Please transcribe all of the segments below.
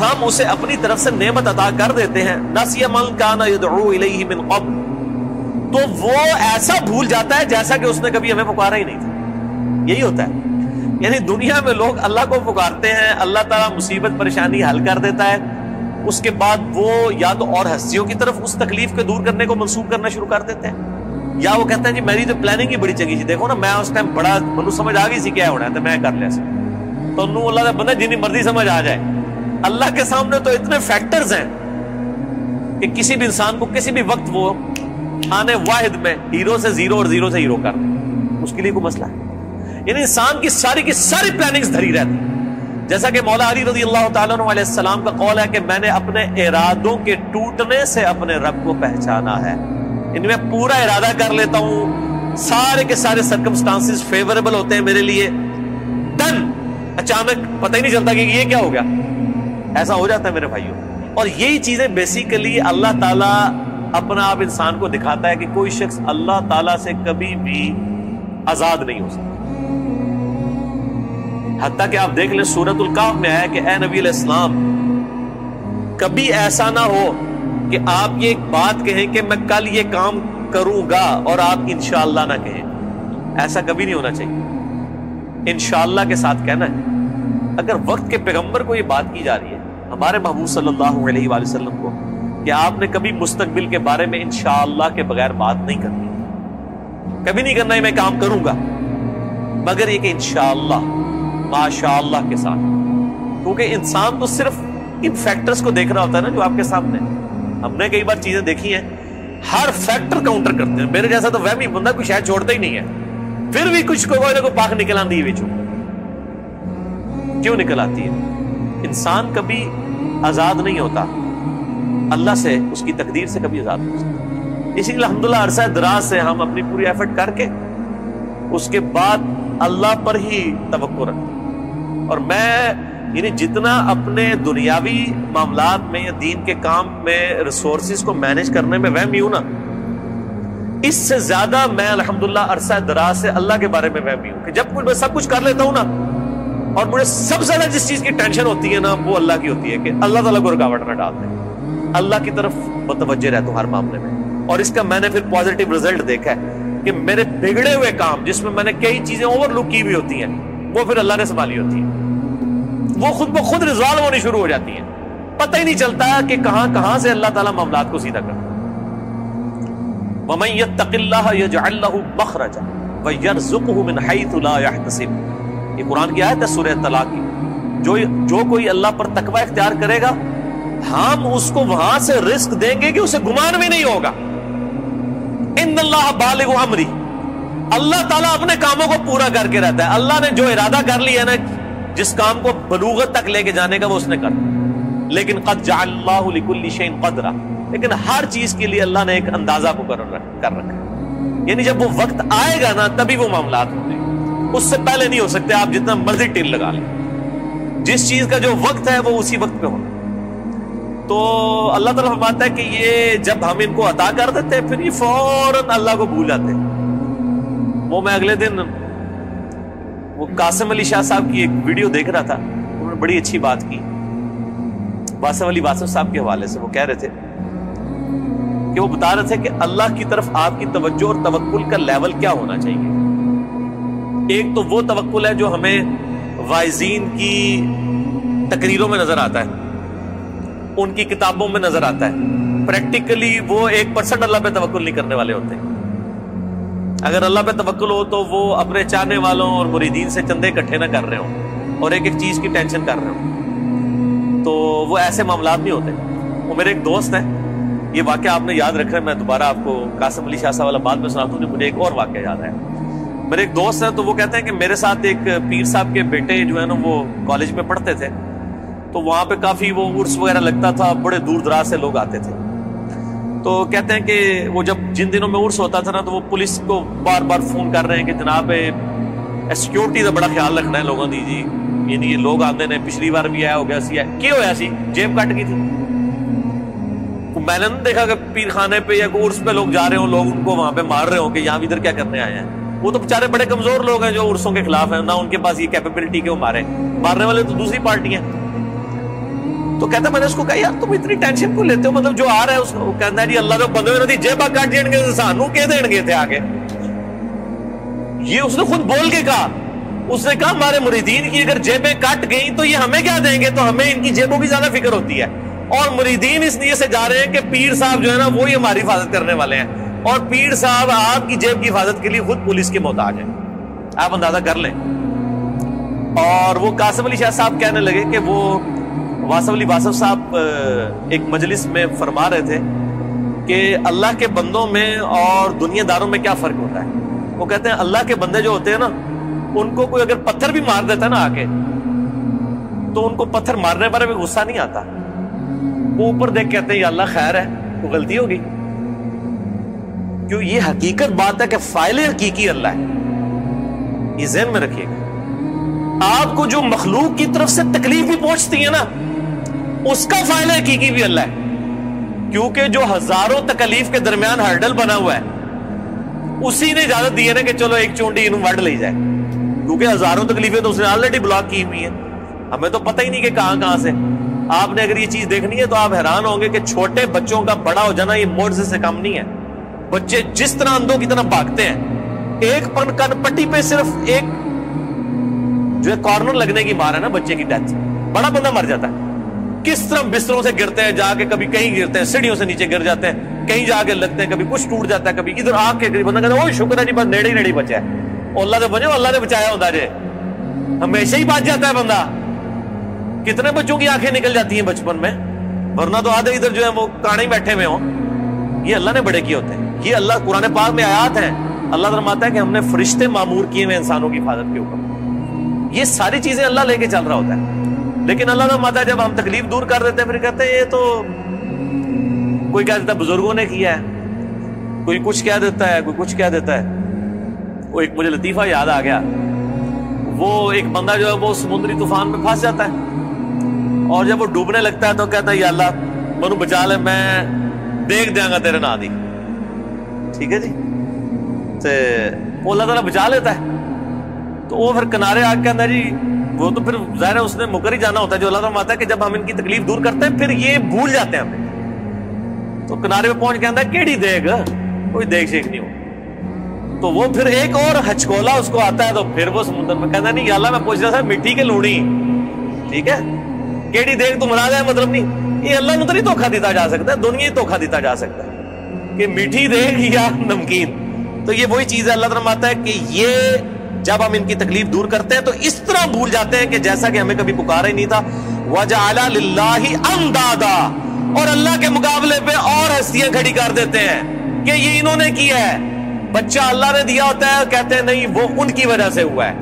ہم اسے اپنی طرف سے نعمت عطا کر دیتے ہیں نسی من کان یدعو الیہ من قبل، تو وہ ایسا بھول جاتا ہے جیسا کہ اس نے کبھی ہمیں پکارا ہی نہیں تھا. یہی ہوتا ہے. یعنی دنیا میں لوگ اللہ کو پکارتے ہیں، اللہ تعالیٰ مصیبت پریشانی حل کر دیتا ہے، اس کے بعد وہ یا تو اور ہستیوں کی طرف اس تکلیف کو دور کرنے کو منسوخ کرنا شروع کر دیتے ہیں، یا وہ کہتے ہیں جی میری تو پلاننگ ہی بڑی چنگی سی، دیکھو نا میں اس ٹائم بڑا منو سمجھ آ گئی سی کیا ہونا ہے تو میں کر لیا سی. تو انہوں اللہ کا بندہ جنی مرضی سمجھ آ جائے، اللہ کے سامنے تو اتنے فیکٹرز ہیں کہ کسی بھی انسان کو کسی بھی وقت وہ آنے واحد میں ہیرو سے زیرو اور زیرو سے ہیرو کر دیں، اس کے لیے کوئی مسئلہ ہے. یعنی انسان کی ساری پلاننگز دھری رہتی ہیں. جیسا کہ مولا علی رضی اللہ تعالیٰ عنہ علیہ السلام کا قول ہے کہ میں نے اپنے ارادوں کے ٹوٹنے سے اپنے رب کو پہچانا ہے. ان میں پورا ارادہ کر لیتا ہوں، سارے کے سارے سرکمسٹانسز فیوریبل ہوتے ہیں میرے لیے، ڈن، اچانک پتہ ہی نہیں چلتا کہ یہ کیا ہو گیا. ایسا ہو جاتا ہے میرے بھائیوں. اور یہی چیزیں بیسیکلی اللہ تعالیٰ اپنا آپ انسان کو دکھاتا ہے کہ کوئی شخص اللہ تعالیٰ سے کبھی بھی آزاد نہیں ہو سکتا. حتیٰ کہ آپ دیکھ لیں سورۃ الکہف میں ہے کہ اے نبی علیہ السلام کبھی ایسا نہ ہو کہ آپ یہ ایک بات کہیں کہ میں کل یہ کام کروں گا اور آپ انشاءاللہ نہ کہیں. ایسا کبھی نہیں ہونا چاہیے. انشاءاللہ کے ساتھ کہنا ہے. اگر وقت کے پیغمبر کو یہ بات کی جا رہی ہے، ہمارے محبوب صلی اللہ علیہ وآلہ وسلم کو، کہ آپ نے کبھی مستقبل کے بارے میں انشاءاللہ کے بغیر بات نہیں کرنی، کبھی نہیں کرنا ہے میں کام کروں گا، مگر یہ کہ انشاءاللہ ماشاءاللہ کے ساتھ. کیونکہ انسان تو صرف ان فیکٹرز کو دیکھ رہا ہوتا ہے نا جو آپ کے سامنے. ہم نے کئی بار چیزیں دیکھی ہیں، ہر فیکٹر کاؤنٹر کرتے ہیں. میرے جیسا تو وہمی بندہ کوئی شاید چھوڑتا ہی نہیں ہے، پھر بھی کچھ کوئی نہ کوئی پاک نکل آتی ہے بچوں. کیوں نکل آتی ہے؟ انسان کبھی آزاد نہیں ہوتا اللہ سے، اس کی تقدیر سے کبھی آزاد نہیں ہو سکتا. اسی لیے الحمدللہ عرصہ دراز سے ہم اپنی پوری ایفرٹ کر کے اس کے بعد اللہ پر ہی توقع رکھتے ہیں. اور میں یعنی جتنا اپنے دنیاوی معاملات میں یا دین کے کام میں ریسورسز کو مینج کرنے میں وہمی ہوں نا، اس سے زیادہ میں الحمدللہ عرصہ دراز سے اللہ کے بارے میں وہمی ہوں کہ جب میں سب کچھ کر لیتا ہوں نا، اور مجھے سب سے زیادہ جس چیز کی ٹینشن ہوتی ہے نا وہ اللہ کی ہوتی ہے کہ اللہ تعالیٰ کو رکاوٹ نہ ڈال دیں. اللہ کی طرف متوجہ رہتا ہوں ہر معاملے میں. اور اس کا میں نے پھر پازیٹیو رزلٹ دیکھا ہے کہ میرے بگڑے ہوئے کام جس میں میں نے کئی چیزیں اوور لک کی ہوئی ہوتی ہیں وہ پھر اللہ نے سنبھالی ہوتی ہیں، وہ خود بخود ریزالو ہونی شروع ہو جاتی ہیں. پتہ ہی نہیں چلتا کہ کہاں سے اللہ تعالیٰ معاملات کو سیدھا کرتا ہے. وَمَن يَتَّقِ اللَّهَ يَجْعَل لَّهُ مَخْرَجًا وَيَرْزُقْهُ مِنْ حَيْثُ لَا يَحْتَسِبُ. یہ قرآن کی آیت ہے سورہ طلاق کی. جو کوئی اللہ پر تقوی اختیار کرے گا ہم اس کو وہاں سے رزق دیں گے کہ اسے گمان بھی نہیں ہوگا. ان اللہ بالغ امری، اللہ تعالیٰ اپنے کاموں کو پورا کر کے رہتا ہے. اللہ نے جو ارادہ کر لیا نا جس کام کو بلوغت تک لے کے جانے کا وہ اس نے کر. لیکن قد جعل اللہ لکل شیء قدرا، لیکن ہر چیز کے لیے اللہ نے ایک اندازہ مقرر کر رکھا ہے. یعنی جب وہ وقت آئے گا نا تبھی وہ معاملات ہوں گے، اس سے پہلے نہیں ہو سکتے. آپ جتنا مرضی ٹل لگا لیں، جس چیز کا جو وقت ہے وہ اسی وقت پہ ہونا. تو اللہ تعالیٰ فرماتا ہے کہ یہ جب ہم ان کو عطا کر دیتے ہیں پھر یہ فوراً اللہ کو بھول جاتے ہیں. وہ میں اگلے دن وہ قاسم علی شاہ صاحب کی ایک ویڈیو دیکھ رہا تھا، انہوں نے بڑی اچھی بات کی واسف علی واسف صاحب کے حوالے سے. وہ کہہ رہے تھے کہ وہ بتا رہے تھے کہ اللہ کی طرف آپ کی توجہ اور توکل کا لیول کیا ہونا چاہیے. ایک تو وہ توکل ہے جو ہمیں واعظین کی تقریروں میں نظر آتا ہے، ان کی کتابوں میں نظر آتا ہے. پریکٹیکلی وہ 1% اللہ پہ توکل نہیں کرنے والے ہوتے. اگر اللہ پہ توکل ہو تو وہ اپنے چاہنے والوں اور مریدین سے چندے اکٹھے نہ کر رہے ہوں اور ایک ایک چیز کی ٹینشن کر رہے ہوں، تو وہ ایسے معاملات نہیں ہوتے. وہ میرے ایک دوست ہیں، یہ واقعہ آپ نے یاد رکھنا ہے، میں دوبارہ آپ کو قاسم علی شاہ صاحب والا بات میں سناتا ہوں. مجھے ایک اور واقعہ یاد ہے. میرے ایک دوست ہیں تو وہ کہتے ہیں کہ میرے ساتھ ایک پیر صاحب کے بیٹے جو ہے نا وہ کالج میں پڑھتے تھے، تو وہاں پہ کافی وہ عرس وغیرہ لگتا تھا، بڑے دور دراز سے لوگ آتے تھے. تو کہتے ہیں کہ وہ جب جن دنوں میں عرس ہوتا تھا نا تو وہ پولیس کو بار بار فون کر رہے ہیں کہ جناب سیکورٹی کا بڑا خیال رکھنا ہے لوگوں دی جی. یعنی یہ لوگ آتے ہیں، پچھلی بار بھی آیا ہو گیا سی ہے کیوں ہوا سی جیب کٹ گئی تھی. میں نے دیکھا کہ پیر خانے پہ یا عرس پہ لوگ جا رہے ہوں، لوگ ان کو وہاں پہ مار رہے ہوں کہ یہاں ادھر کیا کرنے آئے ہیں. وہ تو بےچارے بڑے کمزور لوگ ہیں جو عرسوں کے خلاف ہیں، نہ ان کے پاس یہ کیپیبلٹی کہ وہ مارنے والے تو دوسری پارٹی ہیں. تو کہتا میں نے اس کو کہا یار تم اتنی ٹینشن کو لیتے ہو, مطلب جو آ رہا ہے اس کو کہتا ہے جی اللہ جو بندے ہوئے جیبا کٹ دیں گے سانو کہ دیں گے تھے آگے. یہ اس نے خود بول کے کہا, اس نے کہا ہمارے مریدین کی اگر جیبیں کٹ گئیں تو یہ ہمیں کیا دیں گے, تو ہمیں ان کی جیبوں کی زیادہ فکر ہوتی ہے. اور مریدین اس لیے سے جا رہے ہیں کہ پیر صاحب جو ہے نا وہی ہماری حفاظت کرنے والے ہیں, اور پیر صاحب آپ کی جیب کی حفاظت کے لیے خود پولیس کے محتاج ہیں, آپ اندازہ کر لیں. اور وہ قاسم علی شاہ صاحب کہنے لگے کہ وہ واصف علی واصف صاحب ایک مجلس میں فرما رہے تھے کہ اللہ کے بندوں میں اور دنیا داروں میں کیا فرق ہوتا ہے. وہ کہتے ہیں اللہ کے بندے جو ہوتے ہیں نا ان کو کوئی اگر پتھر بھی مار دیتا ہے نا آ کے, تو ان کو پتھر مارنے پر بھی غصہ نہیں آتا, وہ اوپر دیکھ کہتے ہیں یا اللہ خیر ہے, وہ غلطی ہوگی. کیوں, یہ حقیقت بات ہے کہ فاعل حقیقی اللہ ہے, یہ ذہن میں رکھیے گا. آپ کو جو مخلوق کی طرف سے تکلیف بھی پہنچتی ہے نا اس کا فاعل حقیقی بھی اللہ ہے, کیونکہ جو ہزاروں تکلیف کے درمیان ہرڈل بنا ہوا ہے اسی نے اجازت دی ہے نا کہ چلو ایک چونڈی انہوں وڈ لے جائے, کیونکہ ہزاروں تکلیفیں تو اس نے آلریڈی بلاک کی ہوئی ہیں, ہمیں تو پتہ ہی نہیں کہ کہاں کہاں سے. آپ نے اگر یہ چیز دیکھنی ہے تو آپ حیران ہوں گے کہ چھوٹے بچوں کا بڑا ہو جانا یہ معجزے سے کم نہیں ہے. بچے جس طرح اندھوں کی طرح بھاگتے ہیں, ایک کن پٹی پہ صرف ایک جو ہے کارنر لگنے کی مار ہے نا بچے کی ڈیتھ, بڑا بندہ مر جاتا ہے. کس طرح بستروں سے گرتے ہیں, جا کے کبھی کہیں گرتے ہیں, سیڑھیوں سے نیچے گر جاتے ہیں, کہیں جا کے لگتے ہیں, کبھی کچھ ٹوٹ جاتا ہے, کبھی ادھر آ کے بندہ کہتا ہے اوہ شکر ہے جی بس نیڑے ہی نیڑے بچا ہے, اللہ نے بچے اللہ نے بچایا ہوتا ہے, ہمیشہ ہی بچ جاتا ہے بندہ. کتنے بچوں کی آنکھیں نکل جاتی ہیں بچپن میں, ورنہ تو آدھے ادھر جو ہے وہ کانے بیٹھے ہوئے ہوں. یہ اللہ نے بڑے کیے ہوتے ہیں. یہ اللہ قرآن پاک میں آیات ہیں, اللہ فرماتا ہے کہ ہم نے فرشتے معمور کیے ہوئے انسانوں کی حفاظت کے اوپر. یہ ساری چیزیں اللہ لے کے چل رہا ہوتا ہے, لیکن اللہ فرماتا ہے جب ہم تکلیف دور کر دیتے ہیں پھر کہتے ہیں یہ تو کوئی کہہ دیتا ہے بزرگوں نے کیا ہے, کوئی کچھ کہہ دیتا ہے, کوئی کچھ کہہ دیتا ہے. وہ ایک مجھے لطیفہ یاد آ گیا, وہ ایک بندہ جو ہے وہ سمندری طوفان میں پھنس جاتا ہے, اور جب وہ ڈوبنے لگتا ہے تو کہتا ہے یا اللہ منو بچا لے, میں دیکھ دیا گا تیرے نا دی. ٹھیک ہے جی, تو اللہ تعالیٰ بچا لیتا ہے. تو وہ پھر کنارے آ کے کہتا ہے جی وہ تو پھر ظاہر ہے اس نے مکر ہی جانا ہوتا ہے, جو اللہ تعالیٰ فرماتا ہے کہ جب ہم ان کی تکلیف دور کرتے ہیں پھر یہ بھول جاتے ہیں ہمیں. تو کنارے پہ پہنچ کے کہتا ہے کیڑی دیکھ, کوئی دیکھ شیک نہیں ہو. تو وہ پھر ایک اور ہچکولا اس کو آتا ہے, تو پھر وہ سمندر میں کہتا ہے نہیں یا اللہ میں پوچھ رہا تھا مٹی کے لوڑی. ٹھیک ہے, کیڑی دیکھ تو مراد ہے مطلب نہیں, یہ اللہ کو نہیں دھوکہ دیتا جا سکتا ہے, دنیا ہی دھوکہ دیتا جا سکتا ہے کہ میٹھی دیکھ یا نمکین. تو یہ وہی چیز ہے, اللہ فرماتا ہے کہ یہ جب ہم ان کی تکلیف دور کرتے ہیں تو اس طرح بھول جاتے ہیں کہ جیسا کہ ہمیں کبھی پکارا ہی نہیں تھا. وَجَعَلَ لِلَّهِ أَنْدَادًا, اور اللہ کے مقابلے پہ اور ہستیاں کھڑی کر دیتے ہیں کہ یہ انہوں نے کیا ہے. بچہ اللہ نے دیا ہوتا ہے, کہتے ہیں نہیں وہ ان کی وجہ سے ہوا ہے.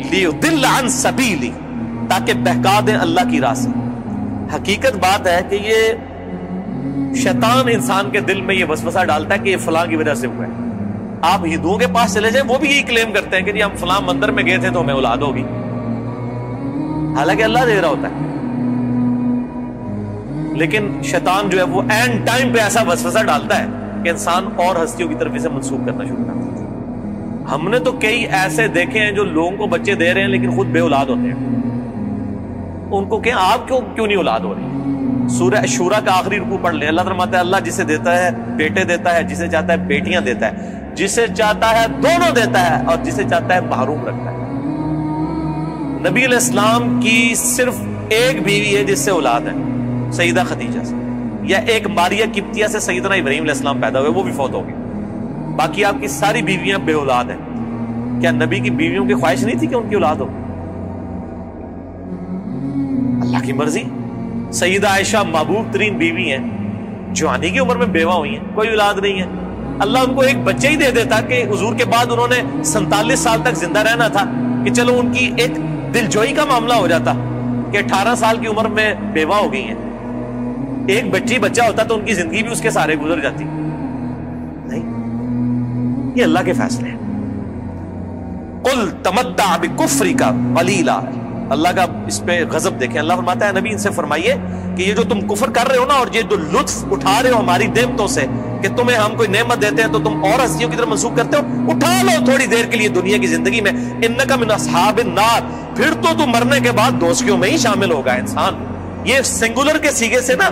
لِيُضِلَّ عَنْ سَبِيلِ, تاکہ بہکا دیں اللہ کی راہ سے. حقیقت بات ہے کہ یہ شیطان انسان کے دل میں یہ وسوسہ ڈالتا ہے کہ یہ فلاں کی وجہ سے ہوا ہے. آپ ہندوؤں کے پاس چلے جائیں, وہ بھی یہی کلیم کرتے ہیں کہ جی ہم فلاں مندر میں گئے تھے تو ہمیں اولاد ہوگی, حالانکہ اللہ دے رہا ہوتا ہے. لیکن شیطان جو ہے وہ اینڈ ٹائم پہ ایسا وسوسہ ڈالتا ہے کہ انسان اور ہستیوں کی طرف اسے منسوخ کرنا شروع کرتا ہے. ہم نے تو کئی ایسے دیکھے ہیں جو لوگوں کو بچے دے رہے ہیں لیکن خود بے اولاد ہوتے ہیں. ان کو کہیں آپ کیوں نہیں اولاد ہو رہی. سورہ شورا کا آخری رکوع پڑھ لیں, اللہ فرماتا ہے اللہ جسے دیتا ہے بیٹے دیتا ہے, جسے چاہتا ہے بیٹیاں دیتا ہے, جسے چاہتا ہے دونوں دیتا ہے, اور جسے چاہتا ہے محروم رکھتا ہے. نبی علیہ السلام کی صرف ایک بیوی ہے جس سے اولاد ہے, سیدہ خدیجہ سے, یا ایک ماریہ قبطیہ سے سیدنا ابراہیم علیہ السلام پیدا ہوئے, وہ بھی فوت ہو گئی. باقی آپ کی ساری بیویاں بے اولاد ہیں. کیا نبی کی بیویوں کی خواہش نہیں تھی کہ ان کی اولاد ہو؟ اللہ کی مرضی. سیدہ عائشہ محبوب ترین بیوی ہیں, جوانی کی عمر میں بیوہ ہوئی ہیں, کوئی اولاد نہیں ہے. اللہ ان کو ایک بچہ ہی دے دیتا کہ حضور کے بعد انہوں نے 47 سال تک زندہ رہنا تھا, کہ چلو ان کی ایک دل جوئی کا معاملہ ہو جاتا کہ 18 سال کی عمر میں بیوہ ہو گئی ہیں. ایک بچہ ہوتا تو ان کی زندگی بھی اس کے سارے گزر جاتی. نہیں, یہ اللہ کے فیصلے ہیں. قل تمتع بکفرک قلیلا, اللہ کا اس پہ غضب دیکھیں. اللہ فرماتا ہے نبی ان سے فرمائیے کہ یہ جو تم کفر کر رہے ہو نا, اور یہ جو لطف اٹھا رہے ہو ہماری نعمتوں سے, کہ تمہیں ہم کوئی نعمت دیتے ہیں تو تم اور ہستیوں کی طرف منسوخ کرتے ہو, اٹھا لو تھوڑی دیر کے لیے دنیا کی زندگی میں. انک من اصحاب النار, پھر تو تم مرنے کے بعد دوزخیوں میں ہی شامل ہوگا انسان. یہ سنگولر کے سیگے سے نا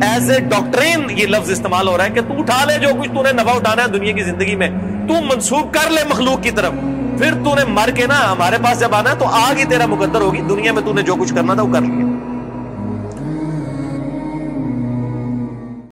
ایز اے ڈاکٹرین یہ لفظ استعمال ہو رہا ہے کہ تو اٹھا لے جو کچھ تو نے نفع اٹھانا ہے دنیا کی زندگی میں، تو منسوب کر لے مخلوق کی طرف، پھر تو نے مر کے نا ہمارے پاس جب آنا ہے تو آگ ہی تیرا مقدر ہوگی، دنیا میں تو نے جو کچھ کرنا تھا وہ کر لیا۔